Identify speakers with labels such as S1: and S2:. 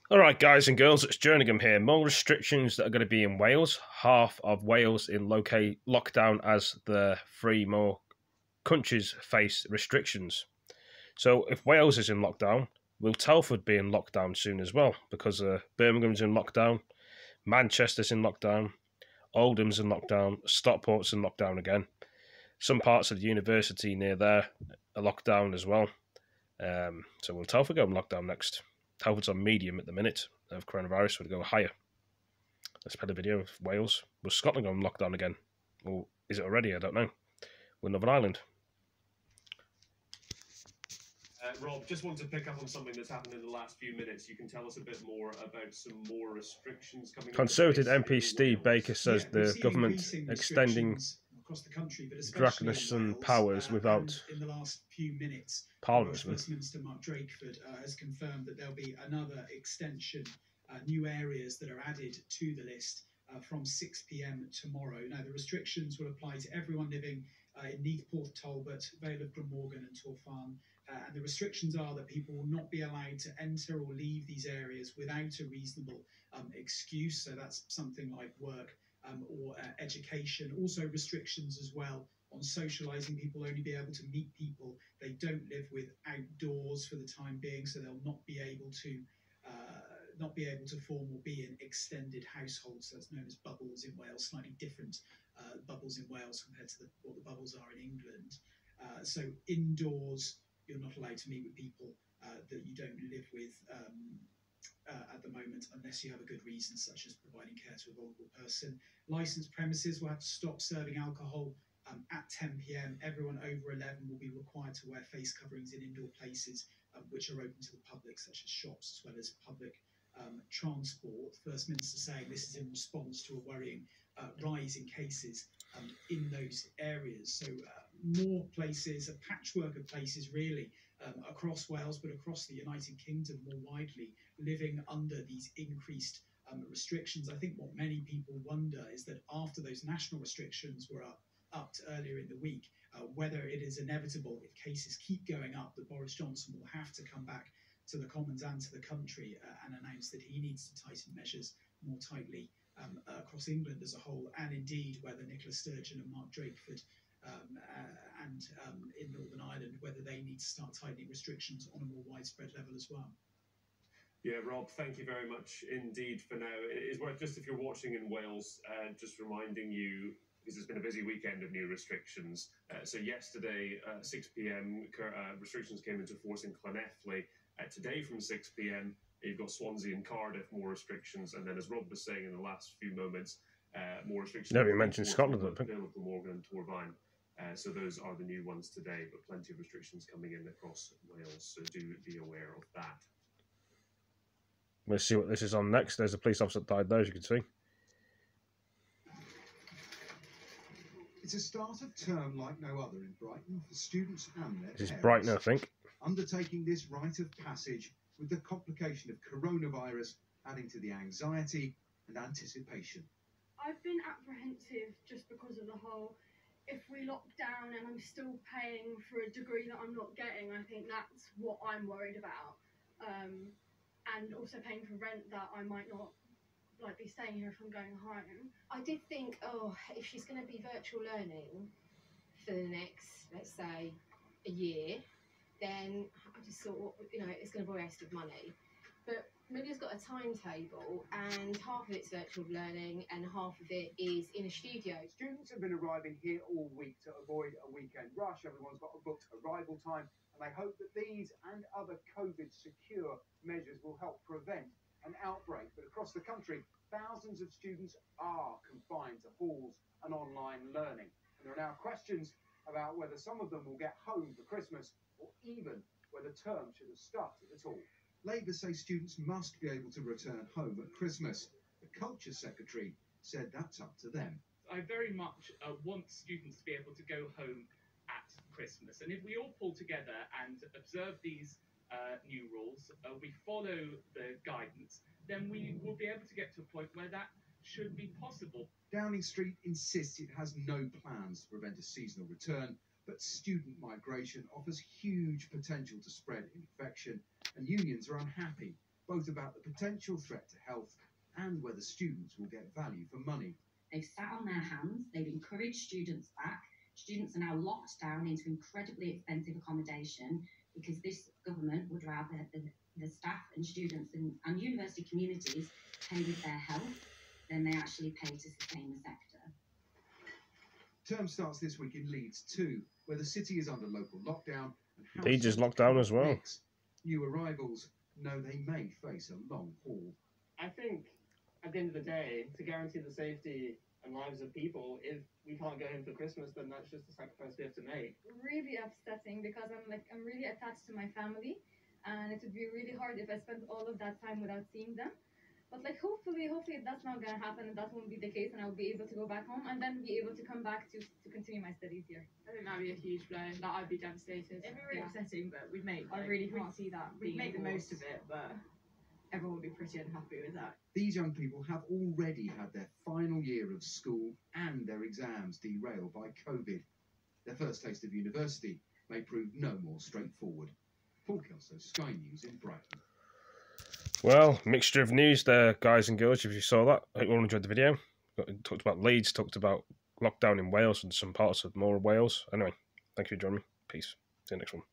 S1: Alright guys and girls, it's Jerningham here. More restrictions that are going to be in Wales. Half of Wales in lockdown as the three more countries face restrictions. So if Wales is in lockdown, will Telford be in lockdown soon as well? Because Birmingham's in lockdown, Manchester's in lockdown, Oldham's in lockdown, Stockport's in lockdown again. Some parts of the university near there are locked down as well. So will Telford go in lockdown next? Telford's on medium at the minute of coronavirus, would go higher. Let's play the video of Wales. Was Scotland on lockdown again? Or is it already? I don't know. We're Northern Ireland.
S2: Rob, just want to pick up on something that's happened in the last few minutes. You can tell us a bit more about some more restrictions coming.
S1: Conservative MP Steve Baker says the government extending
S3: across the country, but
S1: draconian powers without
S3: in the last few minutes,
S1: Parliament.
S3: First Minister Mark Drakeford has confirmed that there'll be another extension, new areas that are added to the list from 6 p.m. tomorrow. Now, the restrictions will apply to everyone living in Neathport, Talbot, Vale of Glamorgan and Torfarm. And the restrictions are that people will not be allowed to enter or leave these areas without a reasonable excuse. So that's something like work or education. Also restrictions as well on socialising. People only be able to meet people they don't live with outdoors for the time being, so they'll not be able to form or be in extended households. That's known as bubbles in Wales. Slightly different bubbles in Wales compared to what the bubbles are in England. So indoors, you're not allowed to meet with people that you don't live with at the moment, unless you have a good reason, such as providing care to a vulnerable person. Licensed premises will have to stop serving alcohol at 10 p.m. Everyone over 11 will be required to wear face coverings in indoor places which are open to the public, such as shops, as well as public transport. First Minister saying this is in response to a worrying rise in cases in those areas. So more places, a patchwork of places really across Wales, but across the United Kingdom more widely, living under these increased restrictions. I think what many people wonder is that after those national restrictions were upped earlier in the week, whether it is inevitable, if cases keep going up, that Boris Johnson will have to come back to the Commons and to the country and announce that he needs to tighten measures more tightly across England as a whole, and indeed whether Nicola Sturgeon and Mark Drakeford and in Northern Ireland, whether they need to start tightening restrictions on a more widespread level as well.
S2: Yeah, Rob, thank you very much indeed for now. It is worth, just if you're watching in Wales, just reminding you, because it's been a busy weekend of new restrictions. So yesterday, 6 p.m, restrictions came into force in Llanelli. Today from 6 p.m, you've got Swansea and Cardiff, more restrictions. And then, as Rob was saying in the last few moments, more restrictions.
S1: Never mentioned Scotland, I think.
S2: Vale of Glamorgan and Torfarm. So those are the new ones today, but plenty of restrictions coming in across Wales. So do be aware of that.
S1: We'll see what this is on next. There's a police officer that died there, as you can see.
S4: It's a start of term like no other in Brighton for students and their
S1: This is
S4: parents.
S1: Brighton, I think.
S4: Undertaking this rite of passage with the complication of coronavirus adding to the anxiety and anticipation.
S5: I've been apprehensive just because of the whole, if we lock down and I'm still paying for a degree that I'm not getting, I think that's what I'm worried about. And also paying for rent that I might not be staying here if I'm going home.
S6: I did think, if she's going to be virtual learning for the next, let's say, a year, then I just thought, it's going to be a waste of money. But Millia's got a timetable, and half of it's virtual learning and half of it is in a studio.
S7: Students have been arriving here all week to avoid a weekend rush. Everyone's got a booked arrival time, and they hope that these and other COVID-secure measures will help prevent an outbreak. But across the country, thousands of students are confined to halls and online learning. And there are now questions about whether some of them will get home for Christmas, or even whether term should have started at all.
S4: Labour say students must be able to return home at Christmas. The Culture Secretary said that's up to them.
S8: I very much want students to be able to go home at Christmas. And if we all pull together and observe these new rules, we follow the guidance, then we will be able to get to a point where that should be possible.
S4: Downing Street insists it has no plans to prevent a seasonal return, but student migration offers huge potential to spread infection, and unions are unhappy both about the potential threat to health and whether students will get value for money.
S9: They've sat on their hands, they've encouraged students back. Students are now locked down into incredibly expensive accommodation because this government would rather the staff and students and university communities pay with their health than they actually pay to sustain the sector.
S4: Term starts this week in Leeds too, where the city is under local lockdown. And
S1: Leeds is locked down as well.
S4: New arrivals know they may face a long haul.
S10: I think at the end of the day, to guarantee the safety and lives of people, if we can't go home for Christmas, then that's just a sacrifice we have to make.
S5: Really upsetting because I'm really attached to my family, and it would be really hard if I spent all of that time without seeing them. But like hopefully that's not gonna happen, and that won't be the case, and I'll be able to go back home and then be able to come back to continue my studies here.
S11: I think that'd be a huge blow. That I'd be devastated.
S12: It'd be really upsetting, but we'd make.
S11: I really can't see that.
S12: We'd make the most of it, but everyone would be pretty unhappy with that.
S4: These young people have already had their final year of school and their exams derailed by COVID. Their first taste of university may prove no more straightforward. Paul Kelso, Sky News in Brighton.
S1: Well, mixture of news there, guys and girls, if you saw that. I hope you all enjoyed the video. Talked about Leeds, talked about lockdown in Wales and some parts of more Wales. Anyway, thank you for joining me. Peace. See you next one.